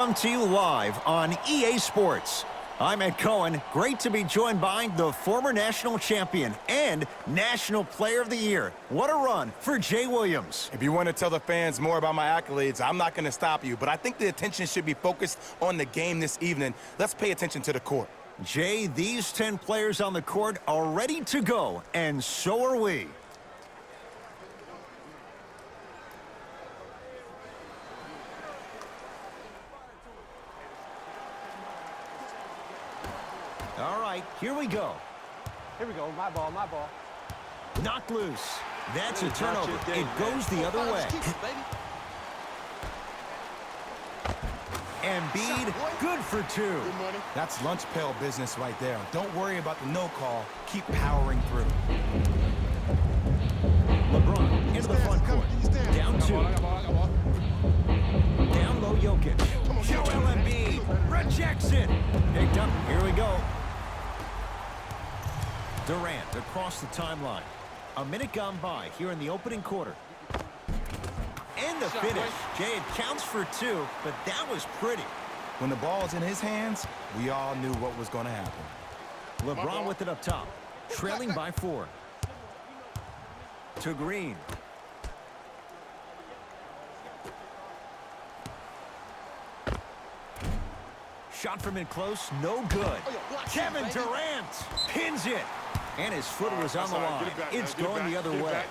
Come to you live on EA Sports. I'm Ed Cohen. Great to be joined by the former national champion and National Player of the Year. What a run for Jay Williams. If you want to tell the fans more about my accolades, I'm not going to stop you, but I think the attention should be focused on the game this evening. Let's pay attention to the court. Jay, these 10 players on the court are ready to go, and so are we. All right, here we go. Here we go, my ball, my ball. Knocked loose. That's a turnover. It goes the other way. Embiid, good for two. That's lunch pail business right there. Don't worry about the no call. Keep powering through. LeBron into the front court. Down two. Down low Jokic. Joel Embiid rejects it. Picked up. Here we go. Durant across the timeline. A minute gone by here in the opening quarter. And the finish. Jay, it counts for two, but that was pretty. When the ball's in his hands, we all knew what was going to happen. LeBron with it up top. Trailing by 4. To Green. Shot from in close, no good. Kevin Durant pins it. And his foot was on the line. It's going the other way.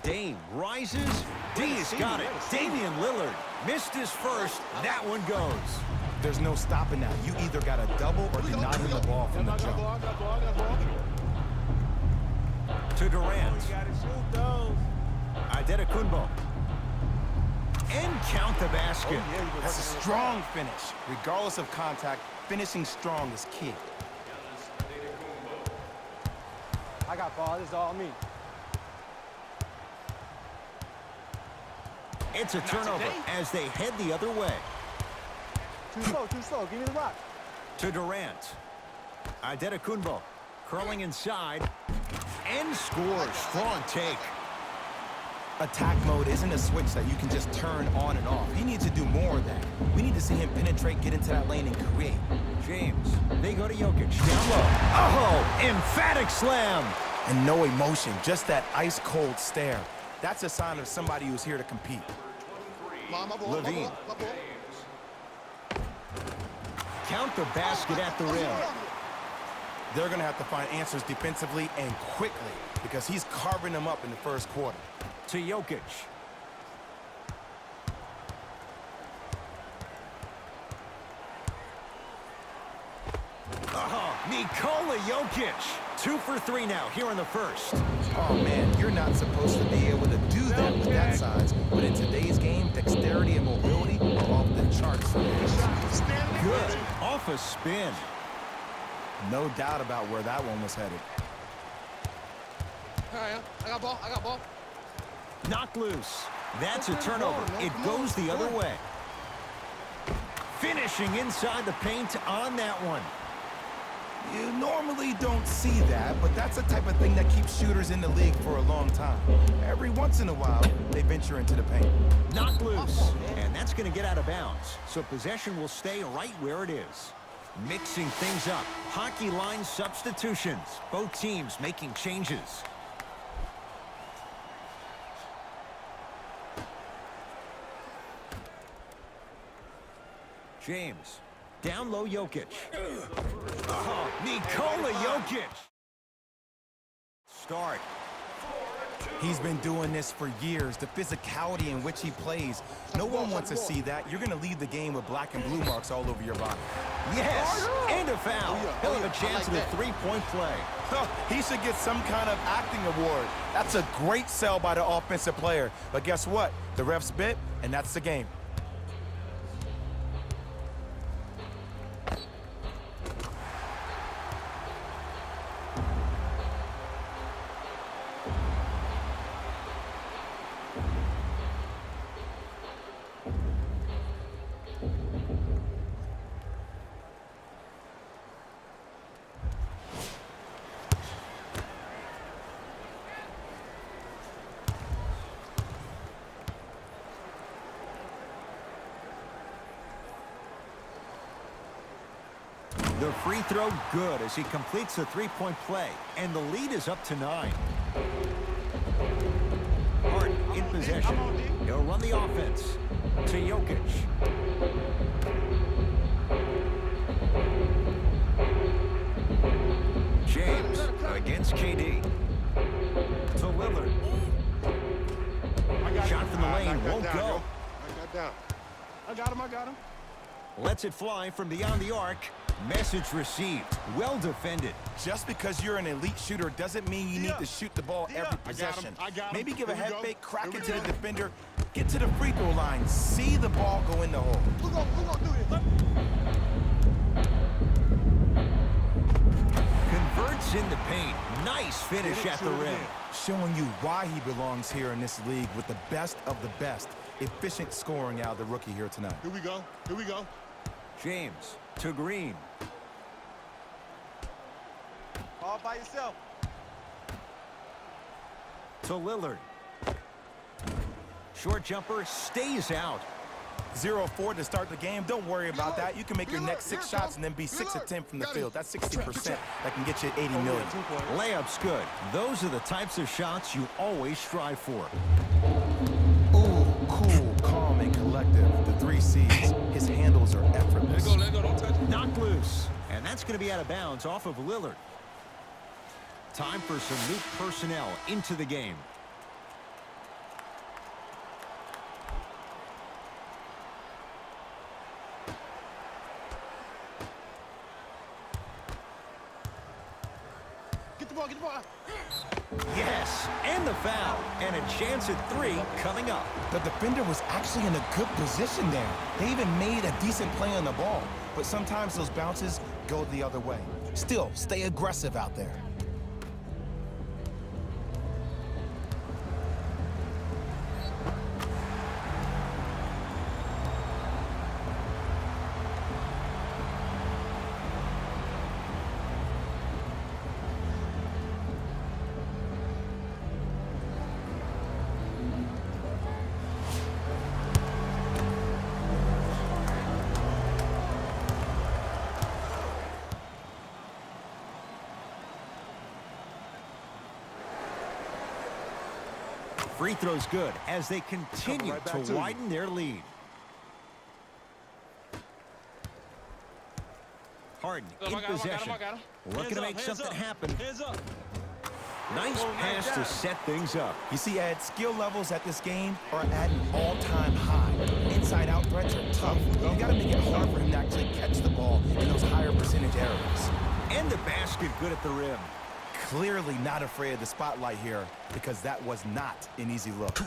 Dame rises. D's got it. Damian Lillard missed his first. That one goes. There's no stopping that. You either got to double or deny him the ball from the jump. To Durant. Antetokounmpo. And count the basket. That's a strong finish. Regardless of contact, finishing strong is key. I got ball, this is all me. It's a turnover as they head the other way. Too slow, give me the rock. To Durant. Antetokounmpo curling inside and scores. Strong take. Attack mode isn't a switch that you can just turn on and off. He needs to do more of that. We need to see him penetrate, get into that lane, and create. James, they go to Jokic. Down low. Oh, emphatic slam. And no emotion, just that ice-cold stare. That's a sign of somebody who's here to compete. Levine. Count the basket at the rim. They're going to have to find answers defensively and quickly because he's carving them up in the first quarter. To Jokic. Nikola Jokic. 2 for 3 now here in the first. Oh, man, you're not supposed to be able to do that with that size. But in today's game, dexterity and mobility are off the charts. Good. Off a spin. No doubt about where that one was headed. I got ball. Knocked loose. That's a turnover. It goes the other way. Finishing inside the paint on that one. You normally don't see that, but that's the type of thing that keeps shooters in the league for a long time. Every once in a while, they venture into the paint. Knocked loose. And that's going to get out of bounds. So possession will stay right where it is. Mixing things up. Hockey line substitutions. Both teams making changes. James. Down low Jokic. Nikola Jokic. Start. He's been doing this for years. The physicality in which he plays. No one wants to see that. You're going to leave the game with black and blue marks all over your body. Yes, and a foul. He'll have a chance at a three-point play. He should get some kind of acting award. That's a great sell by the offensive player. But guess what? The refs bit, and that's the game. The free throw good as he completes the three-point play, and the lead is up to 9. Harden in possession. He'll run the offense to Jokic. James against KD. To Lillard. Shot from the lane won't go. I got him. Lets it fly from beyond the arc. Message received. Well defended. Just because you're an elite shooter doesn't mean you need to shoot the ball every possession. I got him. Maybe give a Here we head go. fake, crack Here it we to the go. defender, get to the free throw line, see the ball go in the hole. Who gonna do this? Converts in the paint. Nice finish at the rim. Showing you why he belongs here in this league with the best of the best. Efficient scoring out of the rookie here tonight. Here we go. James to Green. All by yourself. To Lillard. Short jumper stays out. 0-4 to start the game. Don't worry about that. You can make your next 6 shots and then be 6 of 10 from the field. That's 60%. That can get you 80 million. Layup's good. Those are the types of shots you always strive for. Ooh, cool, calm, and collective. The 3 C's. His handles are effortless. Let go, don't touch it. Knocked loose. And that's going to be out of bounds off of Lillard. Time for some new personnel into the game. Get the ball. Yes, and the foul. And a chance at 3 coming up. The defender was actually in a good position there. They even made a decent play on the ball. But sometimes those bounces go the other way. Still, stay aggressive out there. Free throw's good as they continue right back to to you. widen their lead. Harden in possession. Looking to make something happen. Hands up. Nice pass to set things up. You see, Ed, skill levels at this game are at an all-time high. Inside-out threats are tough. You got to make it hard for him to actually catch the ball in those higher percentage areas. And the basket good at the rim. Clearly not afraid of the spotlight here because that was not an easy look.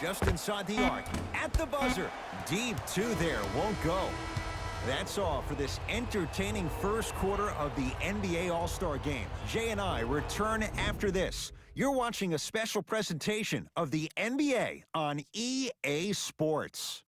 Just inside the arc. At the buzzer. Deep 2 there. Won't go. That's all for this entertaining first quarter of the NBA All-Star Game. Jay and I return after this. You're watching a special presentation of the NBA on EA Sports.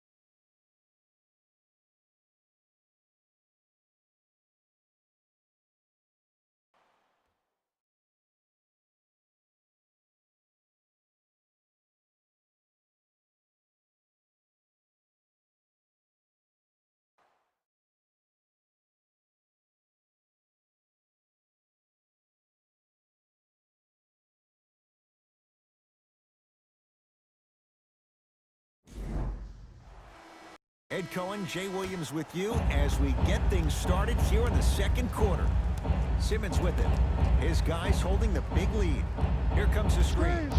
Ed Cohen, Jay Williams with you as we get things started here in the second quarter. Simmons with it. His guys holding the big lead. Here comes the screen.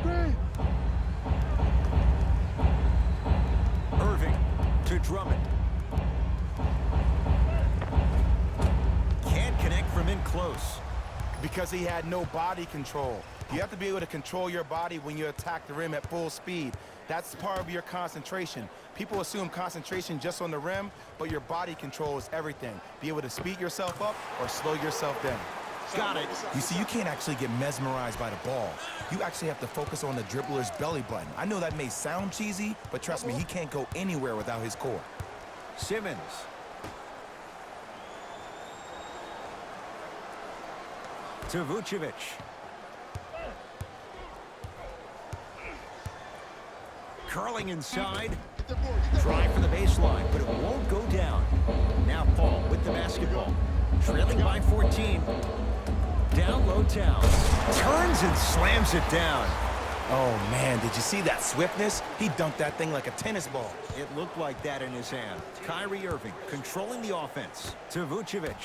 Irving to Drummond. Can't connect from in close. Because he had no body control. You have to be able to control your body when you attack the rim at full speed. That's part of your concentration. People assume concentration just on the rim, but your body control is everything. Be able to speed yourself up or slow yourself down. Got it. You see, you can't actually get mesmerized by the ball. You actually have to focus on the dribbler's belly button. I know that may sound cheesy, but trust me, he can't go anywhere without his core. Simmons. To Vucevic. Curling inside. Try for the baseline, but it won't go down. Now Paul with the basketball. Trailing by 14. Down low Towns. Turns and slams it down. Oh, man, did you see that swiftness? He dunked that thing like a tennis ball. It looked like that in his hand. Kyrie Irving controlling the offense to Vucevic.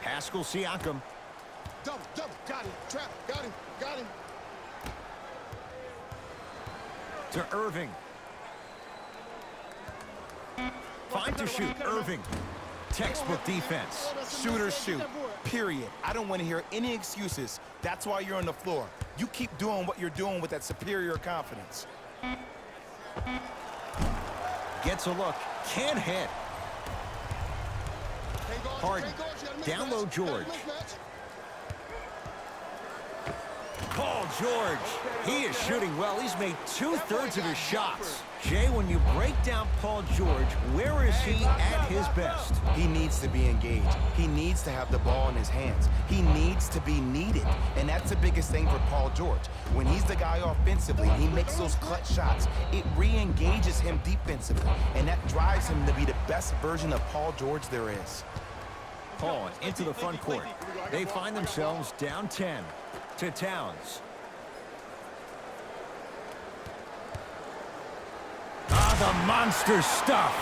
Pascal Siakam. Double, got him. Trap, got him. To Irving. 5 to shoot. Irving. Textbook defense. Shooters shoot, period. I don't want to hear any excuses. That's why you're on the floor. You keep doing what you're doing with that superior confidence. Gets a look. Can't hit. Harden. Down low George. Paul George. He is shooting well. He's made 2/3 of his shots. Jay, when you break down Paul George, where is he at his best? He needs to be engaged. He needs to have the ball in his hands. He needs to be needed. And that's the biggest thing for Paul George. When he's the guy offensively, he makes those clutch shots. It re-engages him defensively. And that drives him to be the best version of Paul George there is. Paul into the front court. They find themselves down 10 to Towns. The monster stuff.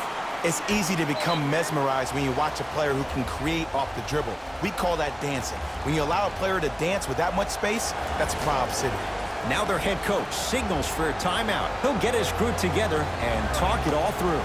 It's easy to become mesmerized when you watch a player who can create off the dribble. We call that dancing. When you allow a player to dance with that much space, that's Prob City. Now their head coach signals for a timeout. He'll get his crew together and talk it all through.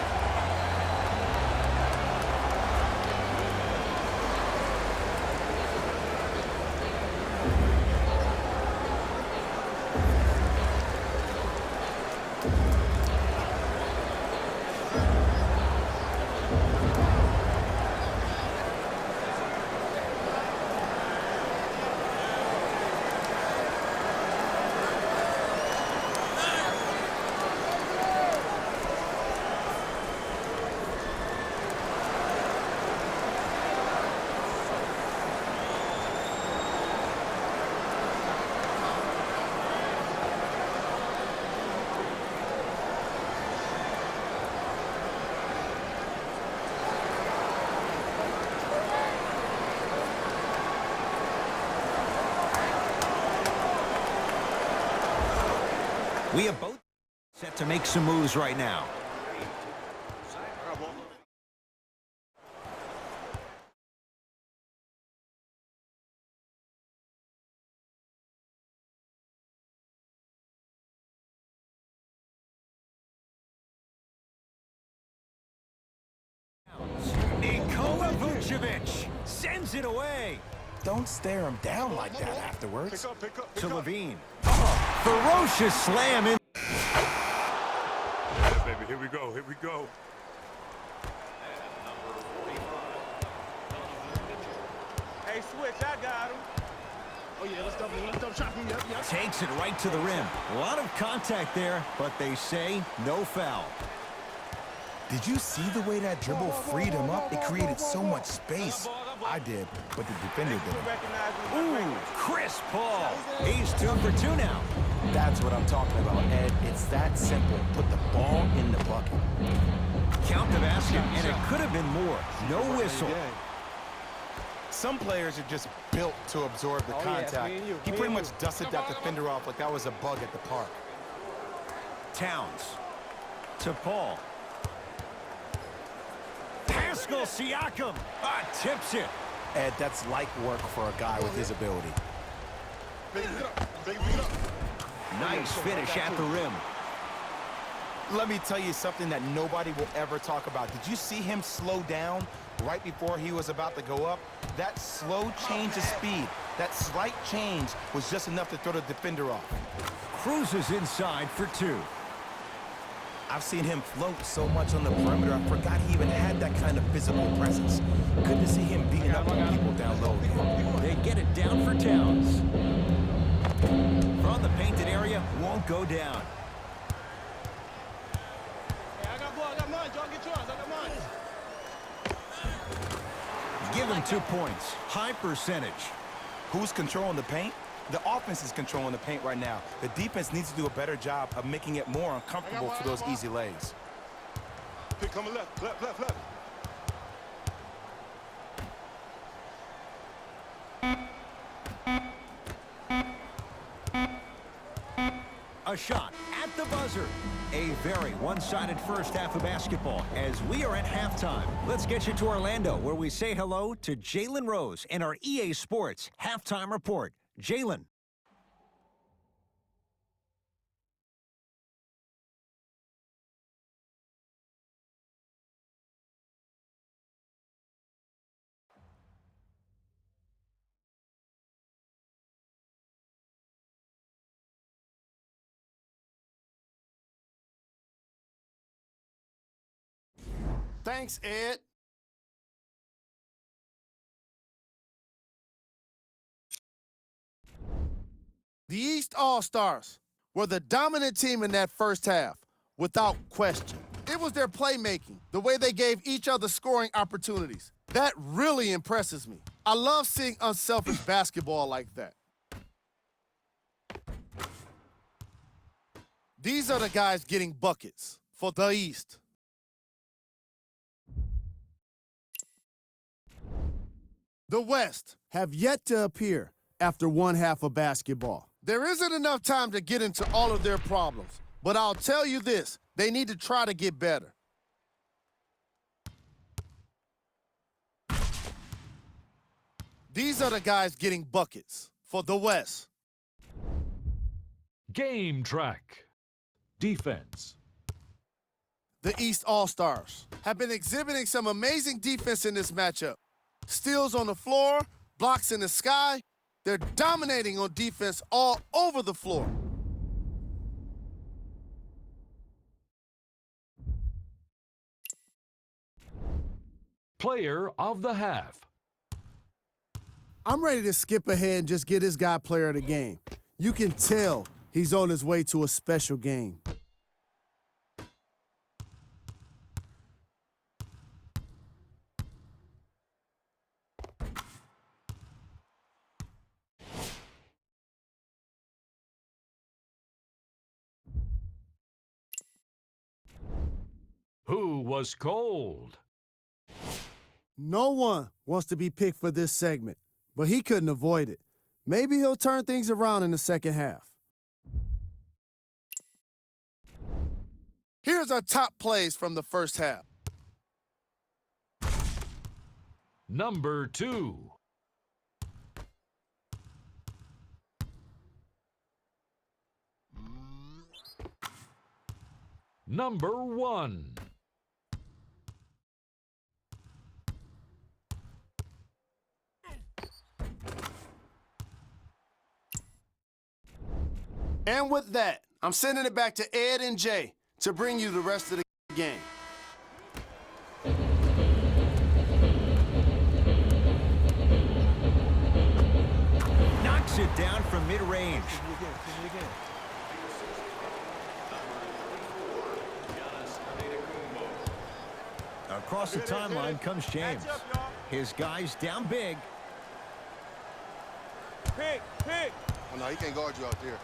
We have both set to make some moves right now. Nikola Vucevic sends it away. Don't stare him down like that afterwards. Pick up. To Levine. Ferocious slam in. Yeah, baby, here we go. Hey, switch, I got him. Oh, yeah, let's double shot him. Yep. Takes it right to the rim. A lot of contact there, but they say no foul. Did you see the way that dribble freed him up? It created so much space. I did, but the defender didn't. Ooh, Chris Paul. He's 2 for 2 now. That's what I'm talking about, Ed. It's that simple. Put the ball in the bucket. Count the basket, and it could have been more. No whistle. Some players are just built to absorb the contact. He pretty much dusted that defender off like that was a bug at the park. Towns to Paul. Pascal Siakam tips it. Ed, that's light work for a guy with his ability. Nice finish at the rim. Let me tell you something that nobody will ever talk about. Did you see him slow down right before he was about to go up? That slow change of speed, that slight change was just enough to throw the defender off. Cruises inside for 2. I've seen him float so much on the perimeter, I forgot he even had that kind of physical presence. Good to see him beating up on people down low here. They get it down for Towns. From the painted area, won't go down. Hey, I got mine. Y'all get yours. I got mine. Give him 2 points. High percentage. Who's controlling the paint? The offense is controlling the paint right now. The defense needs to do a better job of making it more uncomfortable for those easy lays. Pick coming left, left, left, left. A shot at the buzzer. A very one-sided first half of basketball as we are at halftime. Let's get you to Orlando, where we say hello to Jalen Rose and our EA Sports Halftime Report. Jalen. Thanks, Ed. The East All-Stars were the dominant team in that first half, without question. It was their playmaking, the way they gave each other scoring opportunities. That really impresses me. I love seeing unselfish basketball like that. These are the guys getting buckets for the East. The West have yet to appear after one half of basketball. There isn't enough time to get into all of their problems, but I'll tell you this, they need to try to get better. These are the guys getting buckets for the West. Game track. Defense. The East All-Stars have been exhibiting some amazing defense in this matchup. Steals on the floor, blocks in the sky. They're dominating on defense all over the floor. Player of the half. I'm ready to skip ahead and just get this guy player of the game. You can tell he's on his way to a special game. Who was cold? No one wants to be picked for this segment, but he couldn't avoid it. Maybe he'll turn things around in the second half. Here's our top plays from the first half. Number 2. Number 1. And with that, I'm sending it back to Ed and Jay to bring you the rest of the game. Knocks it down from mid-range. Across the timeline comes James. His guys down big. Pick, pick. Oh, no, he can't guard you out there.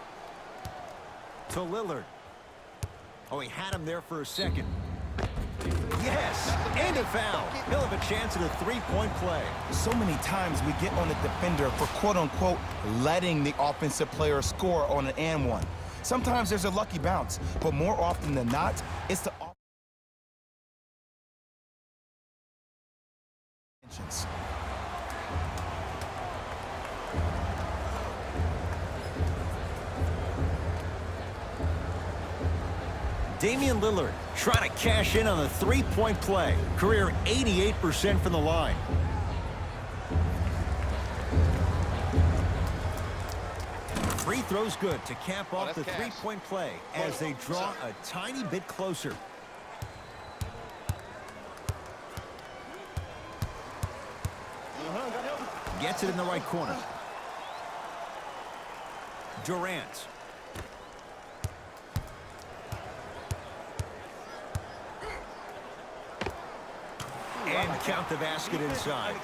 To Lillard. Oh, he had him there for a second. Yes, and a foul. He'll have a chance at a three-point play. So many times we get on the defender for quote-unquote letting the offensive player score on an and one. Sometimes there's a lucky bounce, but more often than not, it's the offense. Damian Lillard trying to cash in on the three-point play. Career 88% from the line. Free throw's good to cap off the three-point play as they draw a tiny bit closer. Gets it in the right corner. Durant. And count the basket inside.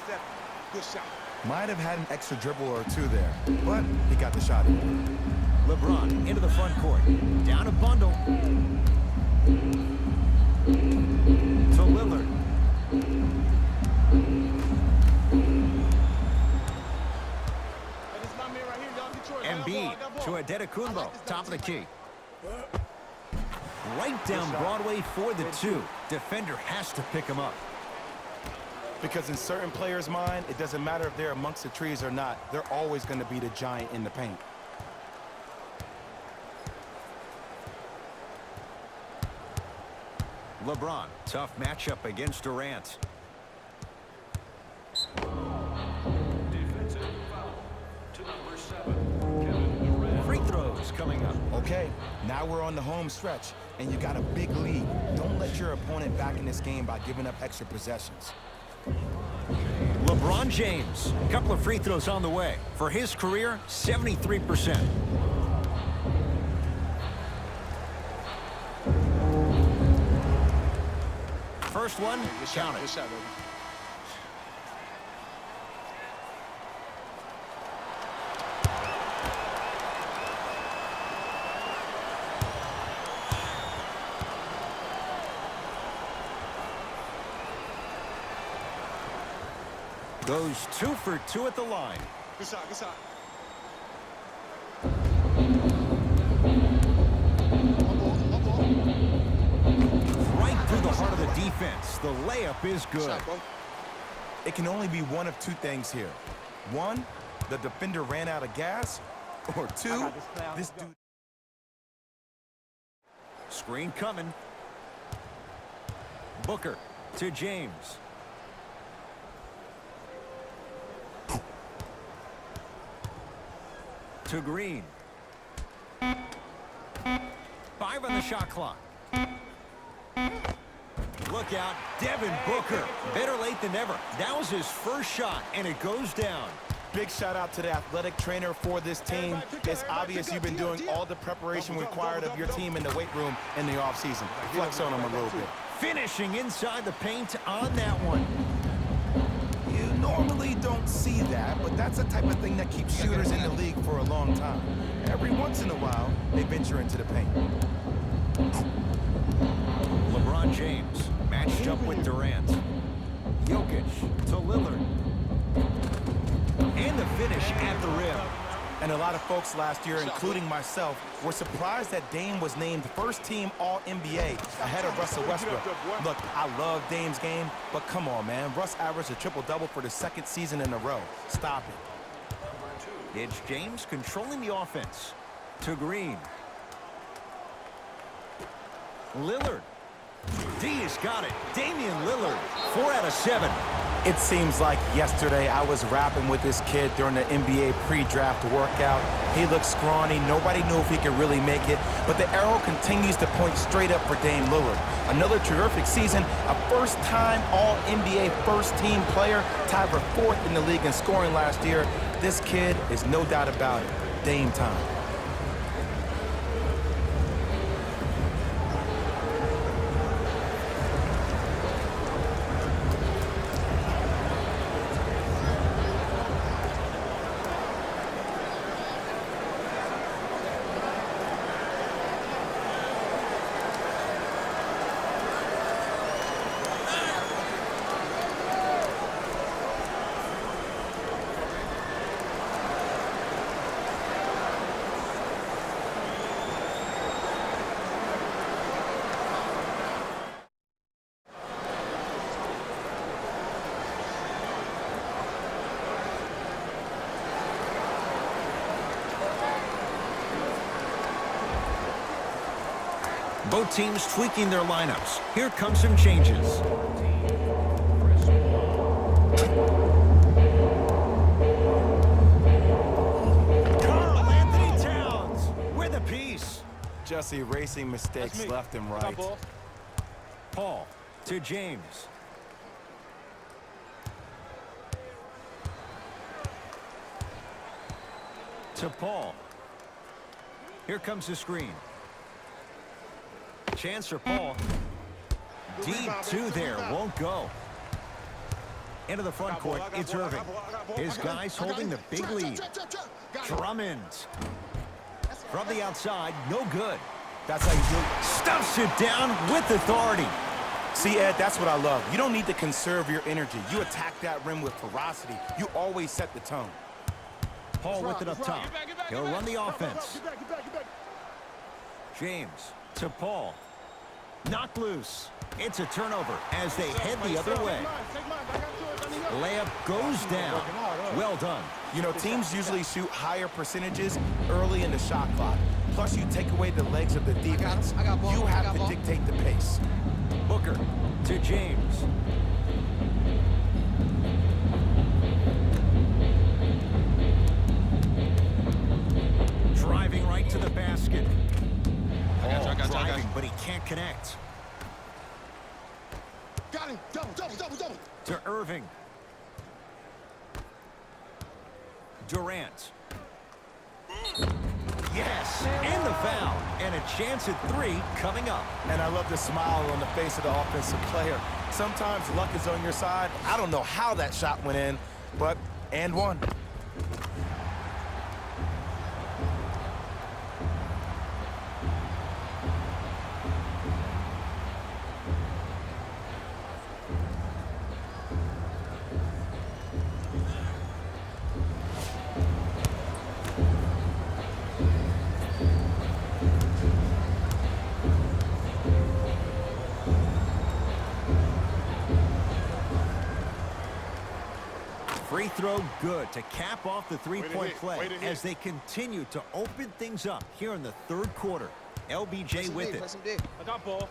Good shot. Might have had an extra dribble or two there, but he got the shot in. LeBron into the front court. Down a bundle. To Lillard. Embiid to Adetokounmpo, top of the key. Right down Broadway for the two. Defender has to pick him up. Because in certain players' mind, it doesn't matter if they're amongst the trees or not. They're always going to be the giant in the paint. LeBron, tough matchup against Durant. Defensive foul to number 7, Kevin Durant. Free throws coming up. Okay, now we're on the home stretch, and you got a big lead. Don't let your opponent back in this game by giving up extra possessions. LeBron James, a couple of free throws on the way. For his career, 73%. First one, count it. Good shot, baby. Goes 2 for 2 at the line. Good shot, good shot. Right through the heart of the defense. The layup is good. It can only be one of two things here. One, the defender ran out of gas, or two, this dude... Screen coming. Booker to James. To Green. 5 on the shot clock. Look out, Devin Booker. Better late than never. That was his first shot, and it goes down. Big shout out to the athletic trainer for this team. It's obvious you've been doing all the preparation required of your team in the weight room in the offseason. Flex on them a little bit. Finishing inside the paint on that one. You normally don't see that, but that's the type of thing that keeps shooters in the league for a long time. Every once in a while, they venture into the paint. LeBron James matched up with Durant. Jokic to Lillard. And the finish at the rim. And a lot of folks last year, including myself, were surprised that Dame was named first-team All-NBA ahead of Russell Westbrook. Look, I love Dame's game, but come on, man. Russ averaged a triple-double for the second season in a row. Stop it. It's James controlling the offense. To Green. Lillard. D has got it. Damian Lillard, 4 out of 7. It seems like yesterday I was rapping with this kid during the NBA pre-draft workout. He looked scrawny. Nobody knew if he could really make it. But the arrow continues to point straight up for Dame Lillard. Another terrific season. A first-time All-NBA first-team player. Tied for 4th in the league in scoring last year. This kid is no doubt about it. Dame time. Both teams tweaking their lineups. Here come some changes. Karl Anthony Towns with a piece. Just erasing mistakes left and right. Paul to James. To Paul. Here comes the screen. Chance for Paul. Deep 2 there, won't go. Into the front court, it's Irving. His guys holding the big lead. Drummond. From the outside, no good. That's how you do it. Stuffs it down with authority. See, Ed, that's what I love. You don't need to conserve your energy. You attack that rim with ferocity. You always set the tone. Paul with it up top. He'll run the offense. James to Paul. Knocked loose. It's a turnover as they head the other way. Layup goes down. Well done. You know, teams usually shoot higher percentages early in the shot clock. Plus, you take away the legs of the defense. You have to dictate the pace. Booker to James. Driving right to the basket. Paul driving, but he can't connect. Got him. Double. To Irving. Durant. Yes, and the foul. And a chance at 3 coming up. And I love the smile on the face of the offensive player. Sometimes luck is on your side. I don't know how that shot went in, but and one. Free throw good to cap off the three-point play as they continue to open things up here in the third quarter. LBJ with it. I got ball.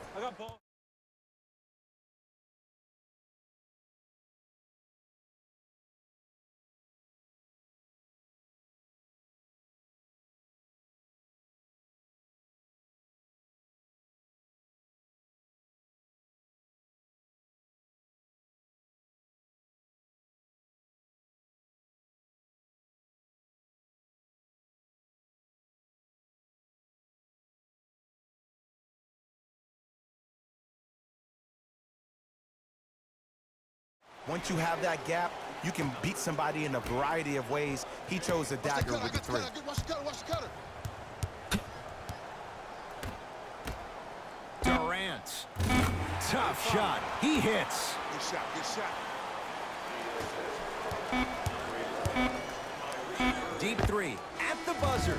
Once you have that gap, you can beat somebody in a variety of ways. He chose a dagger with the 3. Watch the cutter. Durant. Tough shot. He hits. Good shot. Deep 3 at the buzzer.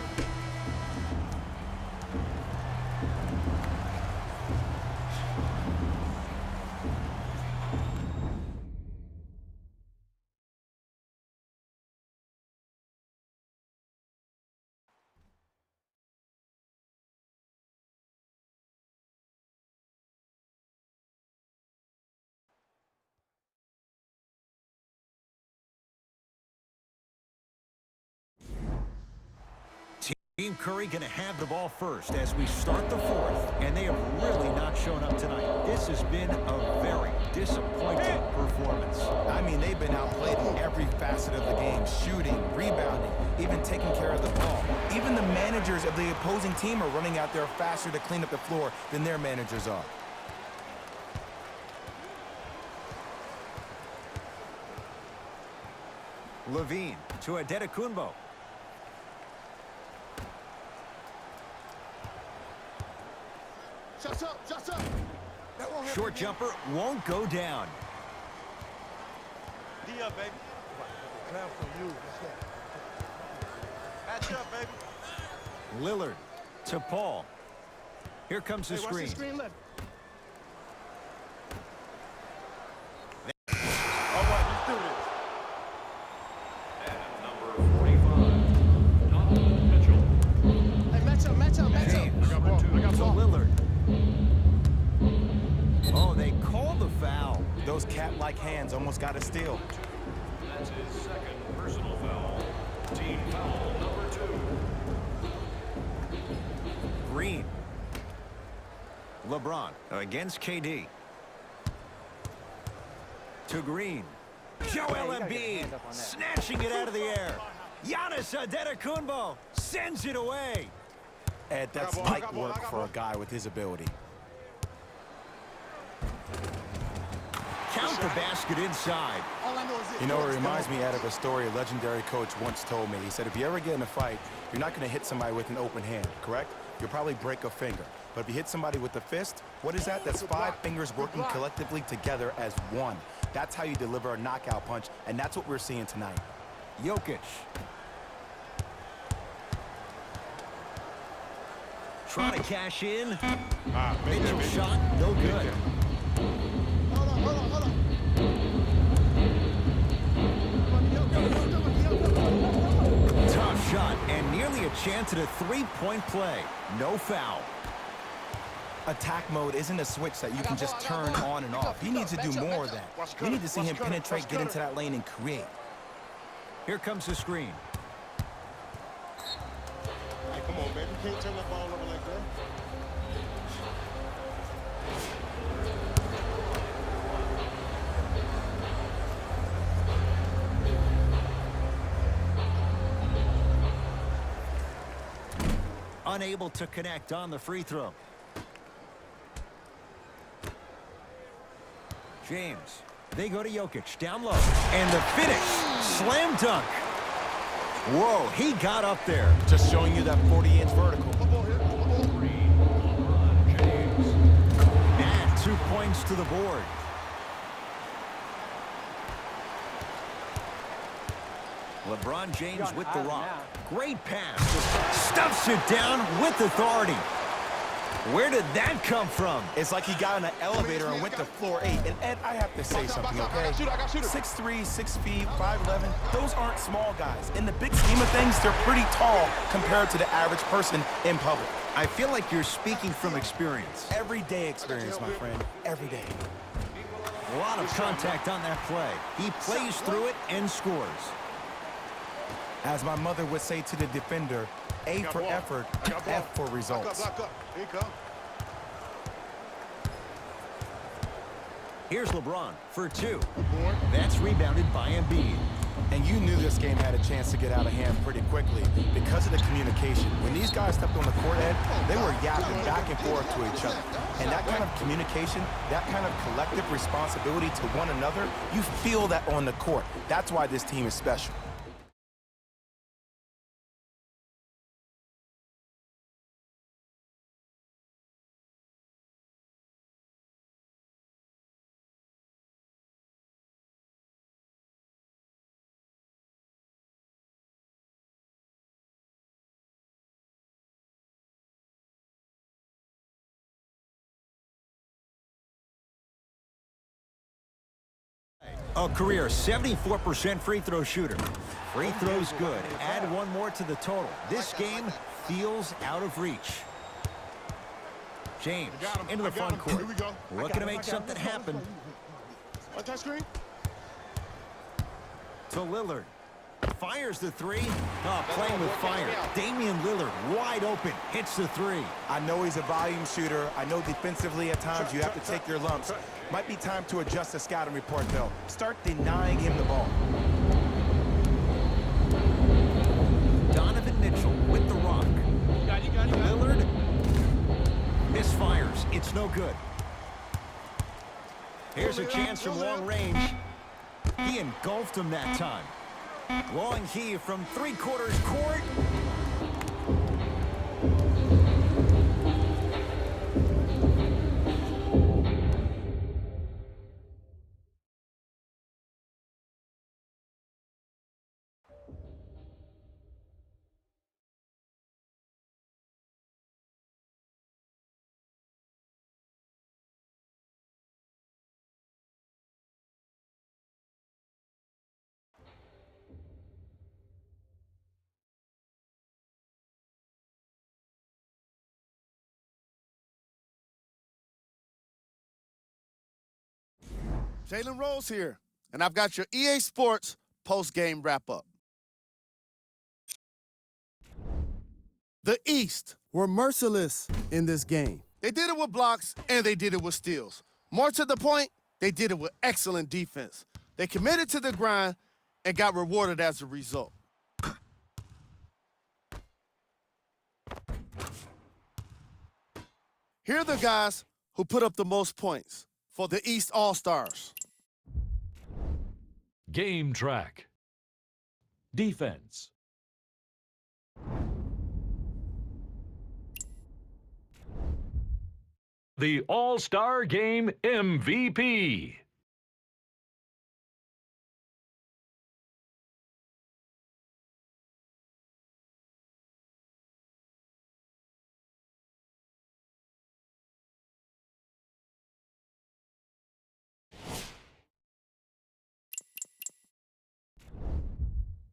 Team Curry going to have the ball first as we start the fourth, and they have really not shown up tonight. This has been a very disappointing performance. I mean, they've been outplayed in every facet of the game. Shooting, rebounding, even taking care of the ball. Even the managers of the opposing team are running out there faster to clean up the floor than their managers are. Levine to Adetokunbo. Shots up. Short jumper won't go down. D up, baby. Clap for you. Match up, baby. Lillard to Paul. Here comes the Hey, watch screen. the screen left. All right, let's do this. And number 45, Donovan Mitchell. Hey, match up. James to Lillard. Oh, they call the foul. Those cat-like hands almost got a steal. That's his second personal foul. Team foul number 2. Green. LeBron against KD. To Green. Joel Embiid snatching it out of the air. Giannis Antetokounmpo sends it away. Ed, that's light work for a guy with his ability. Count the basket inside. All I know is this. You know, it reminds me, Ed, of a story a legendary coach once told me. He said, if you ever get in a fight, you're not going to hit somebody with an open hand, correct? You'll probably break a finger. But if you hit somebody with a fist, what is that? That's 5 fingers working collectively together as one. That's how you deliver a knockout punch, and that's what we're seeing tonight. Jokic. Trying to cash in. Mitchell shot, no good. Hold on. Tough shot and nearly a chance at a three-point play. No foul. Attack mode isn't a switch that you can just turn on and off. He needs to do more of that. We need to see him penetrate, get into that lane, and create. Here comes the screen. Hey, come on, man. You can't turn that ball over like that. Unable to connect on the free throw. James. They go to Jokic, down low. And the finish. Slam dunk. Whoa, he got up there. Just showing you that 40-inch vertical. And 2 points to the board. LeBron James with the rock. Great pass. Stuffs it down with authority. Where did that come from? It's like he got in an elevator and went to floor 8. And Ed, I have to say something, okay? 6'3", 6 feet, 5'11", those aren't small guys. In the big scheme of things, they're pretty tall compared to the average person in public. I feel like you're speaking from experience. Everyday experience, my friend. Every day. A lot of contact on that play. He plays through it and scores. As my mother would say to the defender, A for effort, F for results. Lock up. Here you come. Here's LeBron for 2. That's rebounded by Embiid. And you knew this game had a chance to get out of hand pretty quickly because of the communication. When these guys stepped on the court, Ed, they were yapping back and forth to each other. And that kind of communication, that kind of collective responsibility to one another, you feel that on the court. That's why this team is special. A career 74% free throw shooter. Free throws good. Add one more to the total. This game feels out of reach. James into the front court. Looking to make something happen. On touch screen. To Lillard. Fires the 3. Oh, playing with fire. Damian Lillard wide open. Hits the 3. I know he's a volume shooter. I know defensively at times you have to take your lumps. Might be time to adjust the scouting report, though. Start denying him the ball. Donovan Mitchell with the rock. Lillard misfires. It's no good. Here's a chance from long range. He engulfed him that time. Long heave from 3/4 court. Jalen Rose here, and I've got your EA Sports post-game wrap-up. The East were merciless in this game. They did it with blocks, and they did it with steals. More to the point, they did it with excellent defense. They committed to the grind and got rewarded as a result. Here are the guys who put up the most points for the East All-Stars. Game track. Defense. The All-Star Game MVP.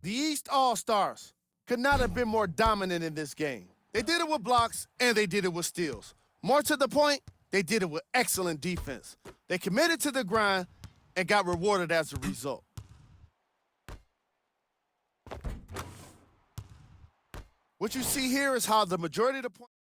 The East All-Stars could not have been more dominant in this game. They did it with blocks, and they did it with steals. More to the point, they did it with excellent defense. They committed to the grind and got rewarded as a result. What you see here is how the majority of the points